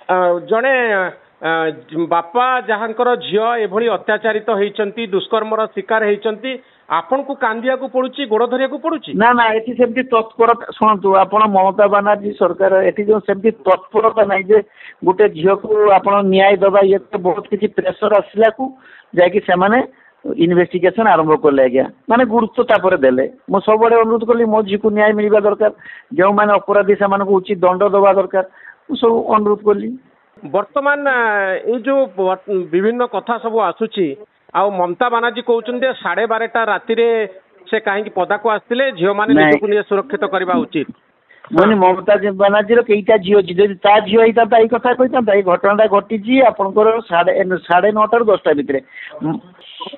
जड़े बापा जहाँकर झील एभली अत्याचारित होती दुष्कर्मर शिकार होती आपण को कांदिया को पड़ुची गोड़ धरिया को पड़ुची ना ना एटी सेमती तत्परता शुणु आपण ममता बानार्जी सरकार एटी जो सेमती तत्परता नहीं जे गोटे झील को आपण न्याय दबा ये तो बहुत किसी प्रेसर आसला को जाकि से माने इन्वेस्टिगेशन आरंभ कले आज्ञा माने गुरुत्व तापर देले मो सब बड़े अनुरोध कली मो झी को न्याय मिलवा दरकार जो माने अपराधी से माने उचित दंड दबा दरकार सब अनुरोध कली। वर्तमान ये जो विभिन्न कथा सब आसुची आ ममता बानार्जी कहते 12:30 राति से कहीं पदा को आसते झील मैंने सुरक्षित करने उचित मैंने ममता बानार्जी कईटा झील अच्छी जब ता झील होता ये कथा कही घटना घटी आपंकर 9:30 ରୁ 10ଟା भितर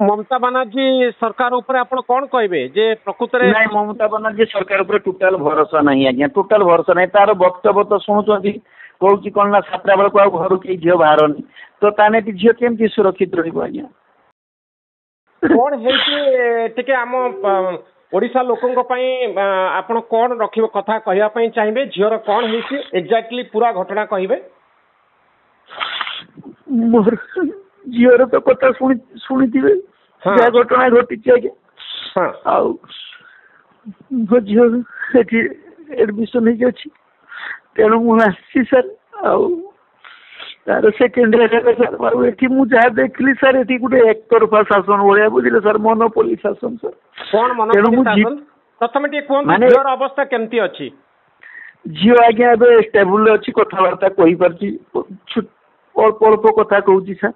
ममता बानार्जी सरकार ऊपर आपण कौन कहे जे प्रकृत नहीं ममता बानार्जी सरकार ऊपर टोटाल भरोसा नहीं आज्ञा टोटाल भरोसा नहीं तार वक्तव्य तो शुणुंट कौन कौन ना 7ଟା बेलू आ घर कई झील बाहरनी तो ताने झील केमती सुरक्षित रहा कौन है आम ओडिशा लोकों आपण कौन रख कथा कहवाई चाहिए झीर कौन है एक्जाक्टली पूरा घटना कहे मोर झीर तो कथा शुणी जहाँ घटना घटी आज्ञा मो झी एडमिशन हो तेणु मुझे सर तार सेकेंडरी सर ये मुझे देखली सर ये गोटे एकतरफा शासन भाया बुझे सर मोनोपोली शासन सर कौन मोनोपोली प्रथम झीर अवस्था केमती अच्छी झील आज्ञा ए स्टेबुल अच्छी कथबार्ता कही पार्टी अल्प अल्प कथा कहूँ सर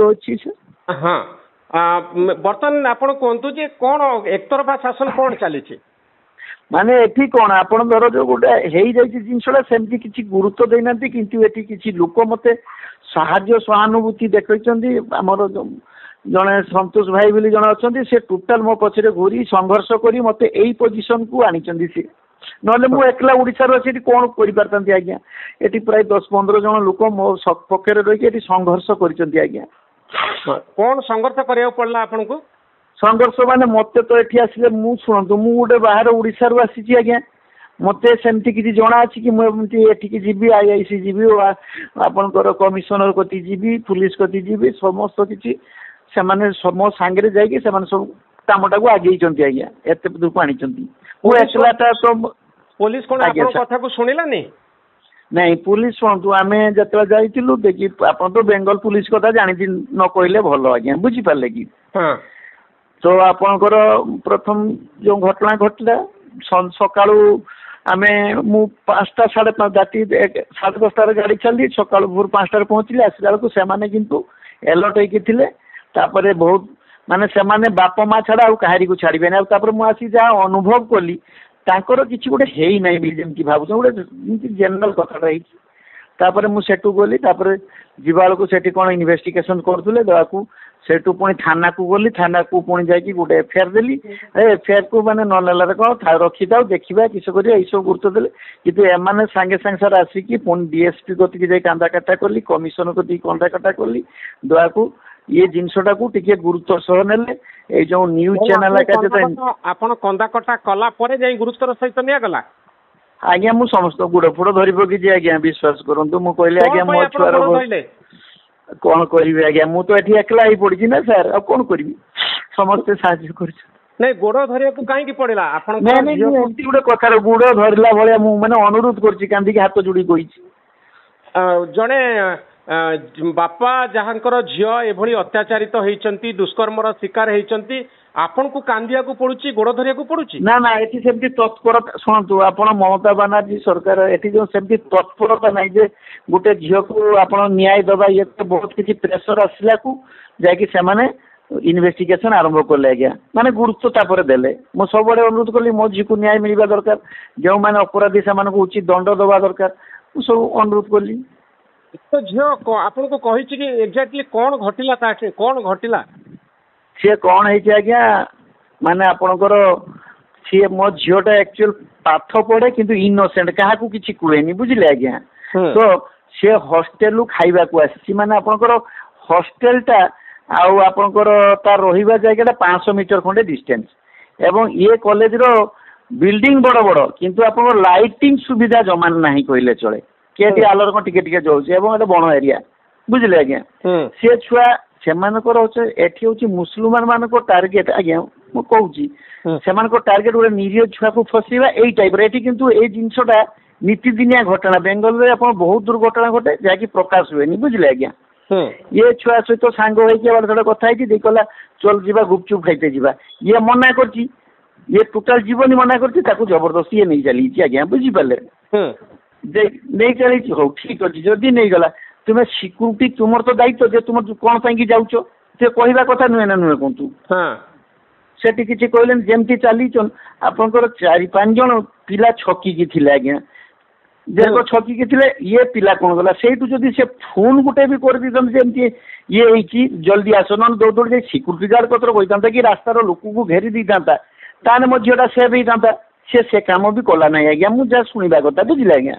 अच्छी सर हाँ बर्तमान आपड़ कहतु जे कौन एकतरफा शासन कौन चली माने एठी कौन आपण धर जो गोटे हो जिनसा सेमती किसी गुरुत्व देना किंतु एठी किसी लोक मते साहाय्य सहानुभूति देखते आमर जड़े संतोष भाई बोली जड़े अच्छा से टोटाल मो पछरे घूरी संघर्ष करी मते एई पोजिशन को आनी सी ना मु एकला ओडिशा अच्छी कौन कर पारती आज्ञा ये प्राय 10-15 जन लोक मो पक्षे रही संघर्ष कर आज्ञा कौन संघर्ष करा पड़ा आपन को संघर्ष माने मत तो ये आसिले मु शुणु मु गोटे बाहर ओडिशा रू आसी आज्ञा मत सेमती किसी जना अच्छी कि मुझे जी आईआईसी जी आपंकर कमिशनर कति जी पुलिस कति जी समस्त किसी से मो सांगे जाकि सब कामटा को आगे आज्ञा एत दूर आनी मुझेटा तो पुलिस कौन कथा को शुणिलानी नहीं पुलिस शुणु आम जो जाइलु देखी आप तो बेंगल पुलिस कथा जानी न कहले भल आज्ञा बुझीपारे कि तो आपणकर प्रथम जो घटना घटला सकाळू आम मु 5टा 5:30 राति 10:30 गाड़ी चली सकाळू भोर 5टार पहुँचली आसला बेलू से किंतु अलर्ट होते बहुत माने से बाप माँ छाड़ा आहारी को छाड़े मुझे जहाँ अनुभव कली तांकर किसी गोटे है ना जमी भाव गोटे जनरल कथा तापर मुझे गली जीवा बेलू से कौन इन्वेस्टिगेशन करुले देवाक सेठू पुणी थाना को गली थाना को पुणी जाकि गोटे एफआईआर देली एफआईआर को माने न नेला कौन रखी था देखा किस सब गुरुत्व देले कितु एमाने सांगे सांगे सर आसिकी पुणी डीएसपी कतिक जाई कांदा काटा कली कमिशनर कतिक कांदा काटा कली दया को ये जिनसटा को टिके गुरुत्व सह नेले ए जो न्यूज चैनल का आपण कंदा कटा कला परे जाई गुरुत्व सहित निया गला आज्ञा मु समस्त गुड़ फुड़ धरी पकी आज्ञा विश्वास करंतु मु कहले आज्ञा मो छुआर कौन करी आज्ञा मु तो ये एकला ही पड़ी ना सर अब कौन करी समस्ते साहाय्य कर नहीं गोड़ धरिया को कहीं पड़ेगा आपण गोटे कथार गुड़ धरला भाया मु माने अनुरोध कर हाथ जोड़ी कही जड़े बापा जहाँकर झील एभली अत्याचारित होती दुष्कर्मर शिकार होती आपण को कांदिया को पड़ुची गोड़ धरिया को पड़ुची ना ना ये सेमती तत्परता शुणु आपण ममता बानार्जी सरकार ये जो सेमती तत्परता नहीं जे गोटे झील को आपण न्याय दबा ये तो बहुत किसी प्रेसर आसला को जाकि से माने इन्वेस्टिगेशन आरंभ कले आज्ञा माने गुरुत्व तापर देले मो सब बड़े अनुरोध कली मो झी को न्याय मिलवा दरकार जो माने अपराधी से उचित दंड दबा दरकार सब अनुरोध कली तो झील आपन को कही कि एक्जाक्टली कौन घटिला ताके कौन घटिला सी कौन है आज्ञा माने आपणकर सी मो झीलटा एक्चुअल पाठ पढ़े किंतु इनोसेंट क्या किसी कहे बुझे आज्ञा तो सी हॉस्टेल खाइबा को आसी माने आपणकर हॉस्टेलटा आपणकर तार रहिबा जगह 500 मीटर खंडे डिस्टेंस एवं ये कॉलेज रो बिल्डिंग बड़ बड़ किंतु आप लाइटिंग सुविधा जमा नहीं कहले चले के आलोर कौन टिके जाऊे बण एरिया बुझे आज्ञा सी छुआ से मुसलमान मान टार्गेट आज्ञा मु कहूँ से टार्गेट गोटे निरीह छुआ को फसैवा यही टाइप ये किंतु ए जिनसटा नीतिदिनिया घटना बेंगल में आप बहुत दुर्घटना घटे जहाँकि प्रकाश हुए बुझे आज्ञा ये छुआ सहित सांग होते कथा कहला चल जा गुपचुप खाइते जा ये मना कर ये टोटाल जीवन मना करती जबरदस्ती ये नहीं चली आज्ञा बुझीपारे नहीं चली हो ठीक अच्छे जदि नहीं गला तुम्हें सिक्यूरीटी तुम तो दायित्व जे तुम कौन पाई जाऊच से कहवा कथा नुहे ना नुहे कहतु से किसी कहले जमती चली आपंकर 4-5 जन पिला छकी थी आज्ञा जे छकी थे ये पिला कौन गला से से फोन गुटे भी कर दे ये जल्दी आस ना दौड़ दौड़ जाए सिक्यूरीटी गार्ड कतर कहता कि रास्तार लोक को घेरी दी था ताने मो झीटा सेव होता से काम भी कला ना आज्ञा मुझे जहाँ शुणा कथा बुझे आज्ञा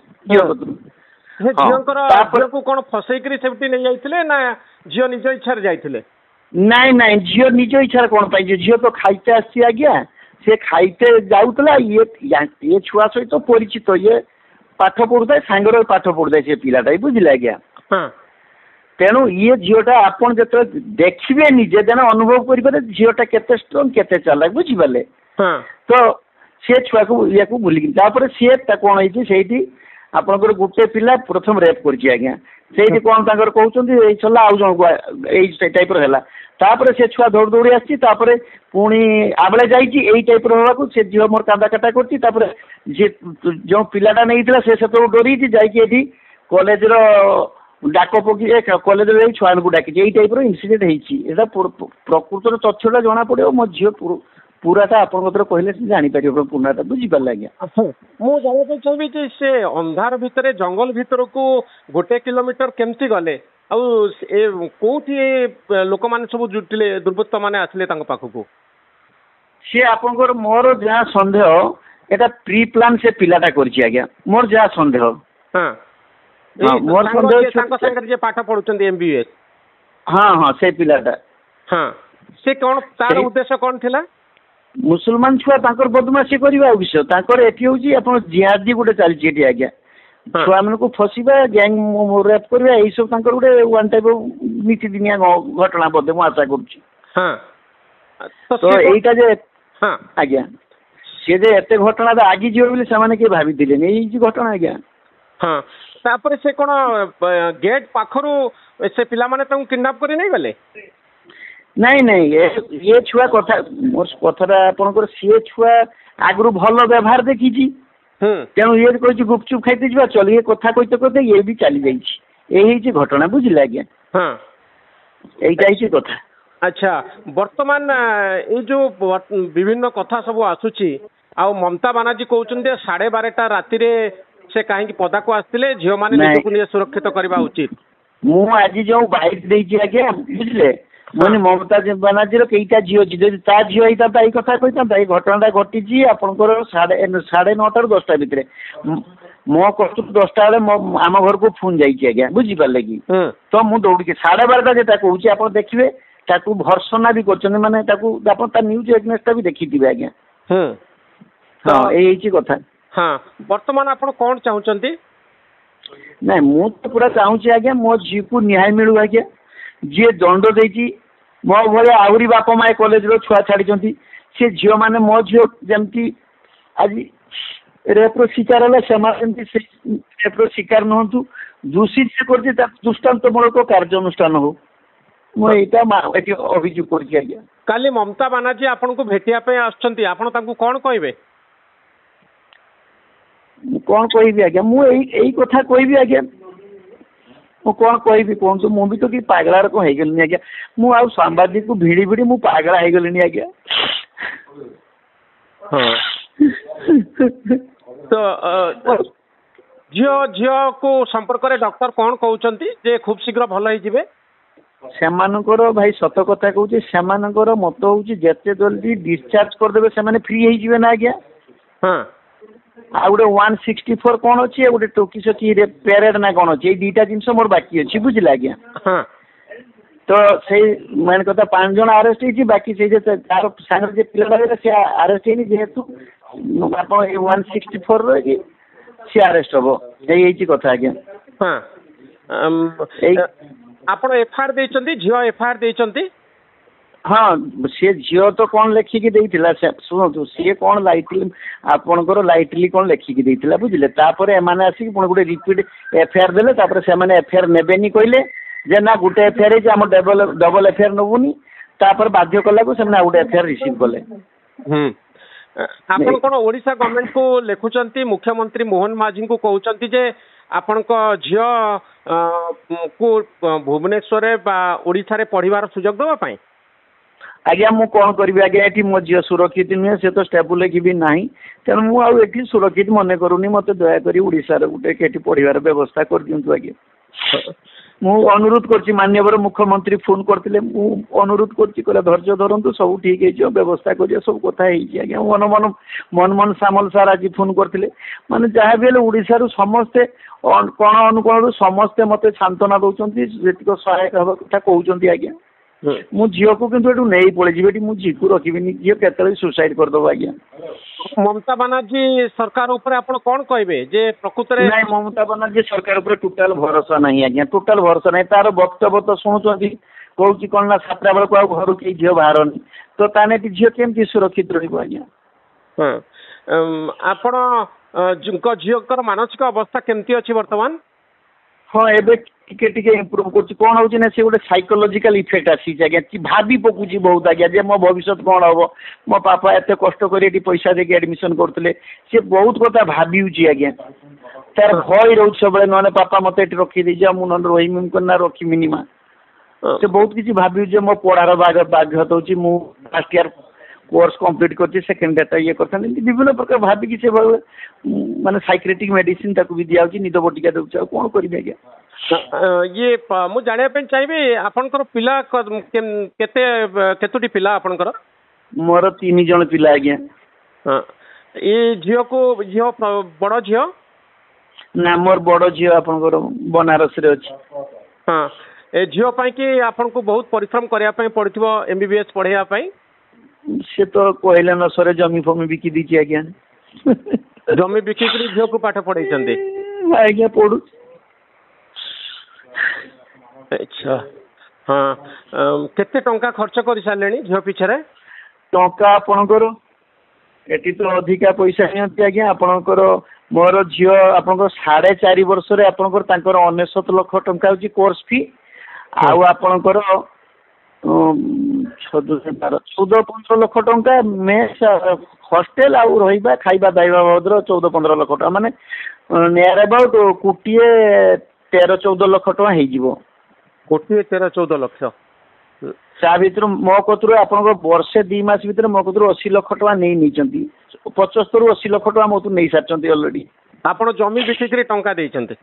झील को कौन फसैक सेफ्टी नहीं जाइए ना झील निज इच्छा जाइए नाई नाई झील निज इच्छा कौन पाई झील तो खाइते आसी आज्ञा से खाइते जाऊला ये छुआ सहित परिचित ये पाठ पढ़ुए सांगर पाठ पढ़ुए से पिलाटा बुझे आज्ञा तेणु ये झीलटा आपन जो देखिए निजे देना अनुभव करेंगे झीलटा केते स्ट्रंग केते चालाक बुझीपारे तो सी छुआ को या भूलिक सी कौन है आपंकर गोटे पिला प्रथम रेप करज्ञा से कौन कहते चला आउ जन टाइप है छुआ दौड़ दौड़ी आसी पुणी आबले जाइए टाइप रहा से झील मोर कांदा काटा कर जो पिलाटा नहीं से डरी जाकि कॉलेज डाक पकी कॉलेज छुआ को डाकी यही टाइप इनसीडेंट होता प्रकृत तथ्यटा जना पड़ो मो झील पूराटा आप कहले जापर पूर्णाटा बुझीपारे आज्ञा मुझे चाहिए से अंधार भितर जंगल भीतर को 1 किलोमीटर केमती गले कौटी लोक मैंने सब जुटिले दुर्बृत्त मैंने आसिले पाखक सी आपंकर मोर जहाँ सन्देह एटा प्री प्लान से पिलाटा कर आज्ञा मोर जहाँ सन्देह मोर सन्देह पाठ पढ़ुं MBBS हाँ हाँ से पिलाटा हाँ से कौन तार उद्देश्य कौन थिला मुसलमान छुआ बदमाशी करवा विषय हूँ जिहादी गोटे चलती आज्ञा छुआ मान को फसवा गैंग रेप करवा यही सब गोटे वन टाइप नीतिदिनिया घटना बोधे मुझे आशा कर यहीटा जे आज्ञा सी जे एत घटना आगे जीव बोली से भाभी यही घटना आज्ञा हाँ तापर से कौन गेट पाखरु से पिला माने किडनैप कर नहीं गले नहीं नहीं ये छुआ कथा मोर कथा आपंकर सी छुआ आगु भल व्यवहार देखी तेणु ये कही गुपचुप खाइते जा चल ये कथा कहते कहते ये भी चली जाइए घटना बुझे आज्ञा यही कथा अच्छा वर्तमान ये जो विभिन्न कथा सब आसुची आ ममता बानार्जी कहते 12:30 राति से कहीं पदा को आसते झील मैंने सुरक्षित करवा उचित मु आज जो बाइट देती आज्ञा बुझले मैंने ममता बानार्जी कईटा झील अच्छी ता झील होता ये कथा कहता ये घटना घटी आपंकर 9:30 ରୁ 10ଟା भितर मो कस्तु 10ଟା बेले आम घर को फोन जाइए आज्ञा बुझीपारे कि तो मुझे दौड़ी 12:30 जेटा कहूँ आप देखिए भर्सना भी कर माने न्यूज एगनेस्टा भी देखी आज्ञा हाँ यही कथा हाँ वर्तमान आप कौन चाहते ना मु तो पूरा चाहूँगी आज्ञा मो झी को न्याय मिलू आज्ञा जी दंड देती मो भाया आहरी बापा माए कॉलेज रो छुआ छाड़ी सी झील मैंने मो झील जमती आज रेप्र शिकार है रेप्र शिकार नुहतु दोषी जे कर दृष्टान्तमूलक कार्यानुष्ठान हो मुझे अभियोग कर काली ममता बानार्जी आपन को भेटिया आसन कौन कहे कौन कहि आज्ञा मुझे कथा कहि आज्ञा मु कौन कहि कहूँ मुझे तो कि पागला रकम हो गली आज्ञा मुझे सांबादिक को भिड़ी भिड़ी मु पागला हो गली आज्ञा तो झील को संपर्क में डॉक्टर कौन कहते खूब शीघ्र भल हो सेमानकर भाई सत कथा कहूँ सेमानकर मत हूँ जिते जल्दी डिस्चार्ज करदे से फ्री हो ना आज्ञा आ गोटे 164 कौन अच्छी गोटे टोकी सकी पेरेड ना कौन अच्छी दुईटा जिन मोर बाकी अच्छी बुझे आज्ञा तो से मेन कथा 5 जन आरेस्ट बाकी से तार सांगे पिला से आरेस्ट है जेहेतु ଆପଣ 164 ରେ କି सी अरेस्ट हम यही कथा आज्ञा। हाँ आप एफआईआर देचंती झियो एफआईआर देचंती हाँ सी झील तो कौन लेखिकी देइथिला शुणु सी कौन लाइटली आपणकर लाइटली कौन लेखिकी देइथिला बुझिले तापर एमाने आसी पुणी गोटे रिपीट एफआईआर देले तापर से माने एफआईआर नेबेनी कहले जे ना गोटे एफआईआर जे हम डबल एफआईआर नबुनी तापर बाध्य कला को से माने गोटे एफआईआर रिसीव कले। आपण कोन ओडिशा गवर्नमेंट को लेखुचंती मुख्यमंत्री मोहन माझी को कहउचंती जे आपणक झियो को भुवनेश्वर बा ओडिशा रे पढ़िबार सुजोग दवा पाई आज्ञा मु कौन करी आज्ञा ये मो झील सुरक्षित नुहे से तो स्टेबल भी ना तेणु मुझे सुरक्षित मन करूनी मत दयाकोरी ओडिशा गोटे के पढ़िबार व्यवस्था कर दिंतु आज्ञा मु अनुरोध कर माननीय मुख्यमंत्री फोन करते अनुरोध कर धैर्य धरतु सब ठीक है व्यवस्था करिए सब कथा आज्ञा मन मन मन मन सामल सार आज फोन करते माने जहाँ भी ओडिशा समस्ते कण अनुकोण समस्ते मत सांत्वना दौरान जी सहायक हवा कथा कहते आज्ञा मु झील को किंतु नहीं पड़े जी मु झी को रखी झील के सुसाइड करदब आज्ञा। ममता बनर्जी सरकार ऊपर आपण कौन कहबे जे प्रकृत रे नहीं ममता बनर्जी सरकार ऊपर टोटल भरोसा नहीं आज्ञा टोटल भरोसा नहीं तार वक्तव्य तो शुणुचंती कहूँ कौन ना 7टा बेल को घर के झील बाहरनी तो ताने झील केमती सुरक्षित रहिबो आज्ञा। आपण झील मानसिक अवस्था केमती अछि वर्तमान हाँ एबे टिके टिके इम्प्रूव करछि कोन होछि ना से गोटे साइकोलॉजिकल इफेक्ट आसी आज्ञा कि भाभी पकुछि बहुत आज्ञा जे मो भविष्य कौन हम मो पापा एते कष्ट करी पैसा देके एडमिशन करतले से बहुत कथा भाभी होछि आज्ञा तार भय रहउछ सब नने पापा मते एटी रखी दे जा मु न रहिम करना रखिमिनी मा से बहुत किछि भाभी जे मो पढ़ार बाध्यता होछि मु फर्स्ट ईयर कोर्स कंप्लीट करछि सेकंड ईयर ये करथन विभिन्न प्रकार भाभी कि से माने साइक्रेटिक मेडिसिन ताकू भी दिया होछि निद बटिका दउछ कोन करिबे आज्ञा। ये मु जानिया पे चाहिए आपनकर पिला केते केतुटी पिला आपनकर मोर 3 जन पिला आज्ञा। हां ए झियो को झियो बड़ झियो ना मोर बड़ झियो आपनकर बनारस रे अछि। हां ए झियो पई कि आपनको बहुत परिश्रम करिया पई पड़थिबो एमबीबीएस पढ़िया पई से तो कहले न सरे जमी फमी बिकी दीची आज्ञा जमी बिकी करी झियो को पाठ पढ़ै चंदे आज्ञा पढु। अच्छा हाँ केते टंका खर्च कर सारे झील पिछे टंका आपणकर एटी तो अधिका पैसा नहीं आज्ञा आपणकर मोर झील आपणकर 4.5 वर्ष रे आपणकर तांकर 69 लाख टंका होची कोर्स फी आउ आपणकर 14-15 लाख टंका मेस हॉस्टेल आउ रहिबा खाइबा दाइबा बाबदर 14-15 लाख टंका माने नियर अबाउट कोटिए 13-14 लाख टंका हे जीवो कोटिए 13-14 लाख ता भीतर मो कतुर आपन वर्षे 2 मास भीतर मो कतुर 80 लाख टंका नहीं नीचंती 75-80 लाख टंका मोतु नहीं सारचंती ऑलरेडी आपण जमी बिक्री करी टंका देचंती।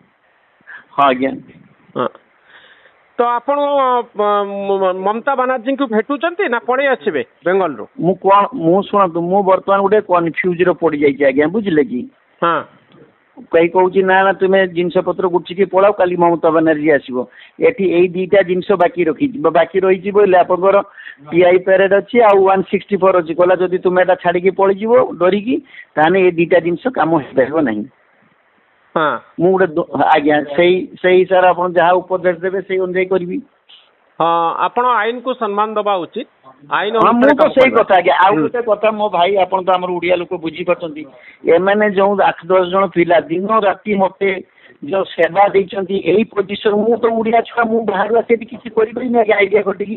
हां आज्ञा हां तो आपण ममता बनर्जी को भेटुचंती ना पड़े आछबे बेंगल रो मु सुनतु मु वर्तमान गोटे कन्फ्यूज रो पड़ी जाई आज्ञा बुझले की। हां कई कहूँ ना ना तुम्हें जिनस पत्र गुटिकी पलाओ काली ममता बनर्जी आसो ये दुईटा जिनस बाकी रखी बाकी रही बोले आपंकर पीआई पैरेड अच्छी आ 164 अच्छी कहला जदि तुम्हें एटा छाड़ी पलैज डरिकी ताने ये दुईटा जिनस कम हो पार ना। हाँ मुझे आज्ञा से हिसाब आप जहाँ उपदेश देवे से अनुजाई करी। हाँ आपण आईन को सम्मान दबा उचित आईन मुझे तो सही कथा आज्ञा आउ गोटे कथा मो भाई आपन तो आमर ओडिया लोक बुझी पारछंती एमाने जो 8-10 जन पिला दिन राति मते जो सेवा देइछंती एही पोजीशन मु तो ओडिया छुआ मु बाहर आसे किछि करि परि ना आइडिया कटिकी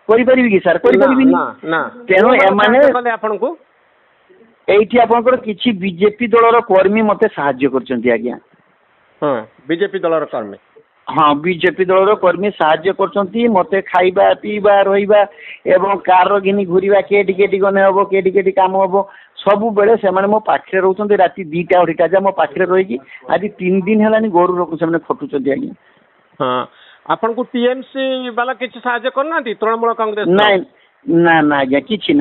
करि परिबी कि सर करि परिबी ना ना तेनो एमाने कले आपन को एठी आपनकर किछि बीजेपी दलर कर्मी मते सहाय्य करछंती आज्ञा। हां बीजेपी दलर कर्मी हाँ बीजेपी दलर कर्मी साहाय्य करछंती मते खाइबा पीबा रहिबा एवं कार घिनी घुरीबा केटी केटी गने हबो केटी काम हबो सबु बेले से माने मो पाखरे रहउछंती राति 2टा 2टा जा मो पाखरे रहिकी आज 3 दिन हेलानी गोरु रखु से माने खटुछंती आज्ञा। हां आपन को टीएमसी वाला किछि साहाय्य करनांती तृणमूल कांग्रेस नहीं ना ना आज्ञा किछि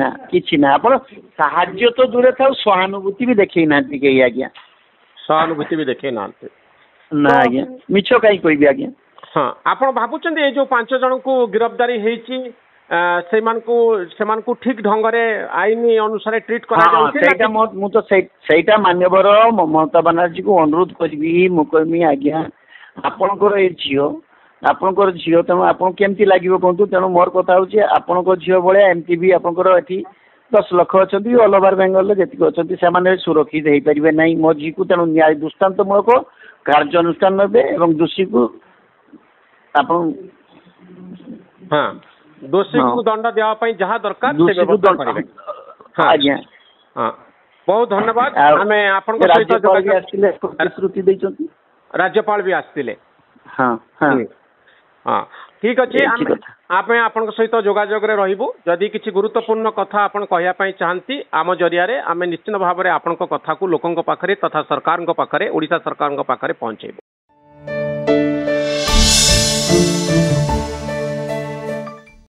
ना आपण साहाय्य तो दूरे था सहानुभूति भी देखै नांती के आज्ञा सहानुभूति भी देखै नांती ना आज्ञा मिछ काई कोई भी आज्ञा। हाँ आपण भाबुचंदी ए जो 5 जन को गिरफ्तारी हेची ସେମାନଙ୍କୁ ଠିକ ଢଙ୍ଗରେ ଆଇନ ଅନୁସାରେ ଟ୍ରିଟ୍ କରାଯାଉଛି? ସେଇଟା ମୁଁ ତ ସେଇଟା ମାନ୍ୟବର ମମତା ବାନାର୍ଜୀକୁ ଅନୁରୋଧ କରିବି। ମୁଁ କହିବି ଆଜ୍ଞା ଆପଣଙ୍କର ଏଇ ଝିଅ ତେଣୁ ଆପଣଙ୍କୁ କେମିତି ଲାଗିବ କୁହନ୍ତୁ। ତେଣୁ ମୋର କଥା ହଉଛି ଆପଣଙ୍କ ଝିଅ ଭଳିଆ ଏମିତି ବି ଆପଣଙ୍କର ଏଠି 10 ଲକ୍ଷ ଅଛନ୍ତି, ଅଲ୍ ଓଭର ବେଙ୍ଗଲରେ ଯେତିକି ଅଛନ୍ତି ସେମାନେ ସୁରକ୍ଷିତ ହେଇପାରିବେ ନାହିଁ ମୋ ଝିଅକୁ। ତେଣୁ ନ୍ୟାୟ ଦୃଷ୍ଟାନ୍ତମୂଳକ କାର୍ଯ୍ୟାନୁଷ୍ଠାନ ନେବେ ଏବଂ ଦୋଷୀକୁ ଆପଣ ଦୋଷୀକୁ ଦଣ୍ଡ ଦେବା ପାଇଁ ଯାହା ଦରକାର ଆଜ୍ଞା। ବହୁତ ଧନ୍ୟବାଦ। ଆମେ ଆପଣଙ୍କ ସହିତ ପ୍ରତିଶ୍ରୁତି ଦେଇଛନ୍ତି, ରାଜ୍ୟପାଳ ବି ଆସିଥିଲେ। ଠିକ ଅଛି, ଆମେ ଆପଣଙ୍କ ସହିତ ଯୋଗାଯୋଗରେ ରହିବୁ। ଯଦି କିଛି ଗୁରୁତ୍ୱପୂର୍ଣ୍ଣ କଥା ଆପଣ କହିବା ପାଇଁ ଚାହାନ୍ତି ଆମ ଜରିଆରେ ଆମେ ନିଶ୍ଚିତ ଭାବରେ ଆପଣଙ୍କ କଥାକୁ ଲୋକଙ୍କ ପାଖରେ ତଥା ସରକାରଙ୍କ ପାଖରେ, ଓଡ଼ିଶା ସରକାରଙ୍କ ପାଖରେ ପହଞ୍ଚେଇବୁ।